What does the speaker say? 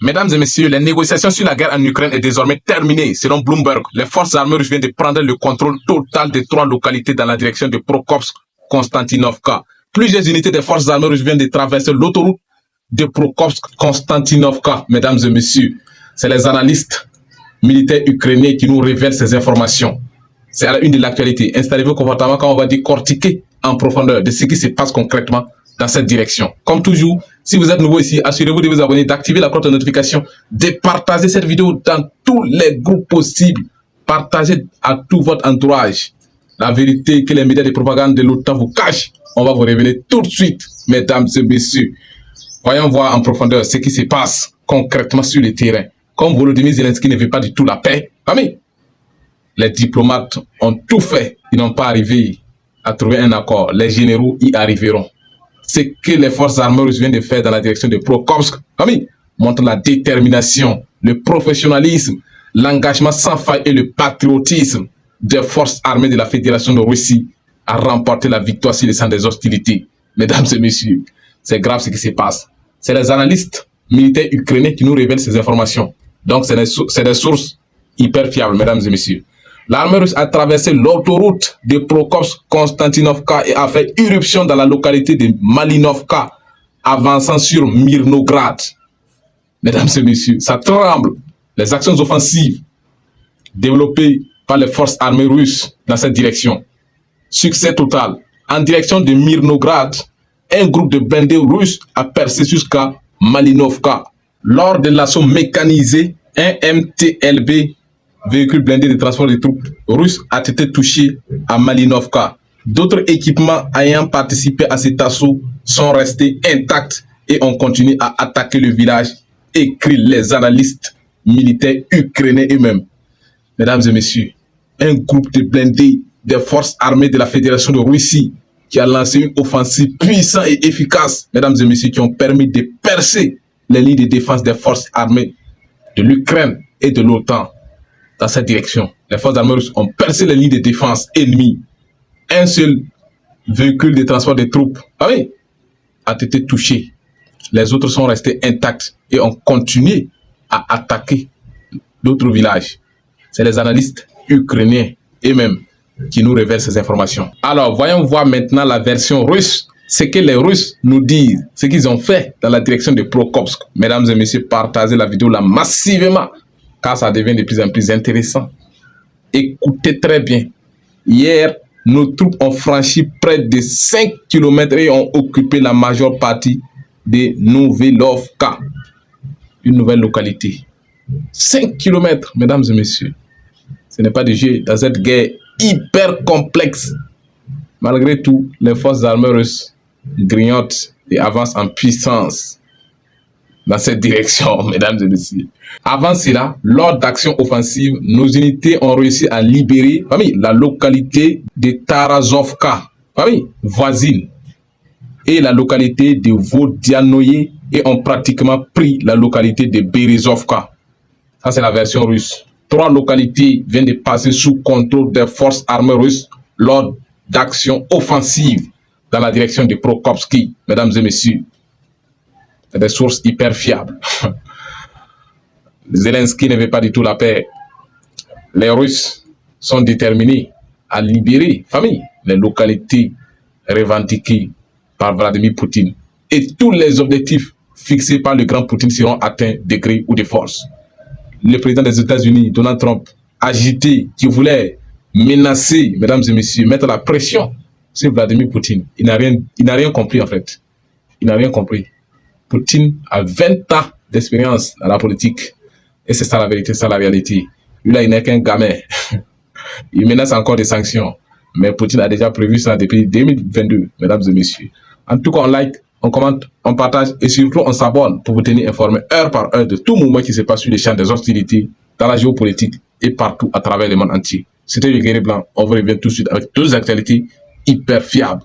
Mesdames et messieurs, les négociations sur la guerre en Ukraine est désormais terminée. Selon Bloomberg, les forces armées russes viennent de prendre le contrôle total des 3 localités dans la direction de Prokopsk-Konstantinovka. Plusieurs unités des forces armées russes viennent de traverser l'autoroute de Prokopsk-Konstantinovka. Mesdames et messieurs, c'est les analystes militaires ukrainiens qui nous révèlent ces informations. C'est à la une de l'actualité. Installez-vous confortablement quand on va décortiquer en profondeur de ce qui se passe concrètement dans cette direction. Comme toujours, si vous êtes nouveau ici, assurez-vous de vous abonner, d'activer la cloche de notification, de partager cette vidéo dans tous les groupes possibles. Partagez à tout votre entourage. La vérité que les médias de propagande de l'OTAN vous cachent, on va vous révéler tout de suite, mesdames et messieurs. Voyons voir en profondeur ce qui se passe concrètement sur le terrain. Comme Volodymyr Zelensky ne veut pas du tout la paix, amis, les diplomates ont tout fait. Ils n'ont pas arrivé à trouver un accord. Les généraux y arriveront. Ce que les forces armées russes viennent de faire dans la direction de Prokopsk, amis, montre la détermination, le professionnalisme, l'engagement sans faille et le patriotisme des forces armées de la Fédération de Russie à remporter la victoire sur le champ des hostilités. Mesdames et messieurs, c'est grave ce qui se passe. C'est les analystes militaires ukrainiens qui nous révèlent ces informations. Donc, c'est des sources hyper fiables, mesdames et messieurs. L'armée russe a traversé l'autoroute de Prokopsk-Konstantinovka et a fait irruption dans la localité de Malinovka, avançant sur Mirnograd. Mesdames et messieurs, ça tremble. Les actions offensives développées par les forces armées russes dans cette direction. Succès total. En direction de Mirnograd, un groupe de blindés russes a percé jusqu'à Malinovka. Lors de l'assaut mécanisé, un MTLB, véhicule blindé de transport de troupes russes, a été touché à Malinovka. D'autres équipements ayant participé à cet assaut sont restés intacts et ont continué à attaquer le village, écrivent les analystes militaires ukrainiens eux-mêmes. Mesdames et messieurs, un groupe de blindés des forces armées de la Fédération de Russie qui a lancé une offensive puissante et efficace, mesdames et messieurs, qui ont permis de percer les lignes de défense des forces armées de l'Ukraine et de l'OTAN. Dans cette direction, les forces armées russes ont percé les lignes de défense ennemies. Un seul véhicule de transport de troupes a été touché. Les autres sont restés intacts et ont continué à attaquer d'autres villages. C'est les analystes ukrainiens eux-mêmes qui nous révèlent ces informations. Alors, voyons voir maintenant la version russe. Ce que les Russes nous disent, ce qu'ils ont fait dans la direction de Prokopsk. Mesdames et messieurs, partagez la vidéo là massivement, car ça devient de plus en plus intéressant. Écoutez très bien. Hier, nos troupes ont franchi près de 5 km et ont occupé la majeure partie de Novelovka, une nouvelle localité. 5 km, mesdames et messieurs. Ce n'est pas de jeu dans cette guerre hyper complexe. Malgré tout, les forces armées russes grignotent et avancent en puissance dans cette direction, mesdames et messieurs. Avant cela, lors d'actions offensives, nos unités ont réussi à libérer la localité de Tarazovka, voisine, et la localité de Vodianoye, et ont pratiquement pris la localité de Berezovka. Ça, c'est la version russe. 3 localités viennent de passer sous contrôle des forces armées russes lors d'actions offensives dans la direction de Prokopski, mesdames et messieurs. C'est des sources hyper fiables. Zelensky ne veut pas du tout la paix. Les Russes sont déterminés à libérer les localités revendiquées par Vladimir Poutine. Et tous les objectifs fixés par le grand Poutine seront atteints de gré ou de force. Le président des États-Unis, Donald Trump, agité, qui voulait menacer, mesdames et messieurs, mettre la pression sur Vladimir Poutine. Il n'a rien compris en fait. Il n'a rien compris. Poutine a 20 ans d'expérience dans la politique. Et c'est ça la vérité, c'est ça la réalité. Lui là, il n'est qu'un gamin. Il menace encore des sanctions. Mais Poutine a déjà prévu ça depuis 2022, mesdames et messieurs. En tout cas, on like, on commente, on partage et surtout on s'abonne pour vous tenir informé heure par heure de tout mouvement qui se passe sur les champs des hostilités, dans la géopolitique et partout à travers le monde entier. C'était le Guerrier Blanc. On vous revient tout de suite avec 2 actualités hyper fiables.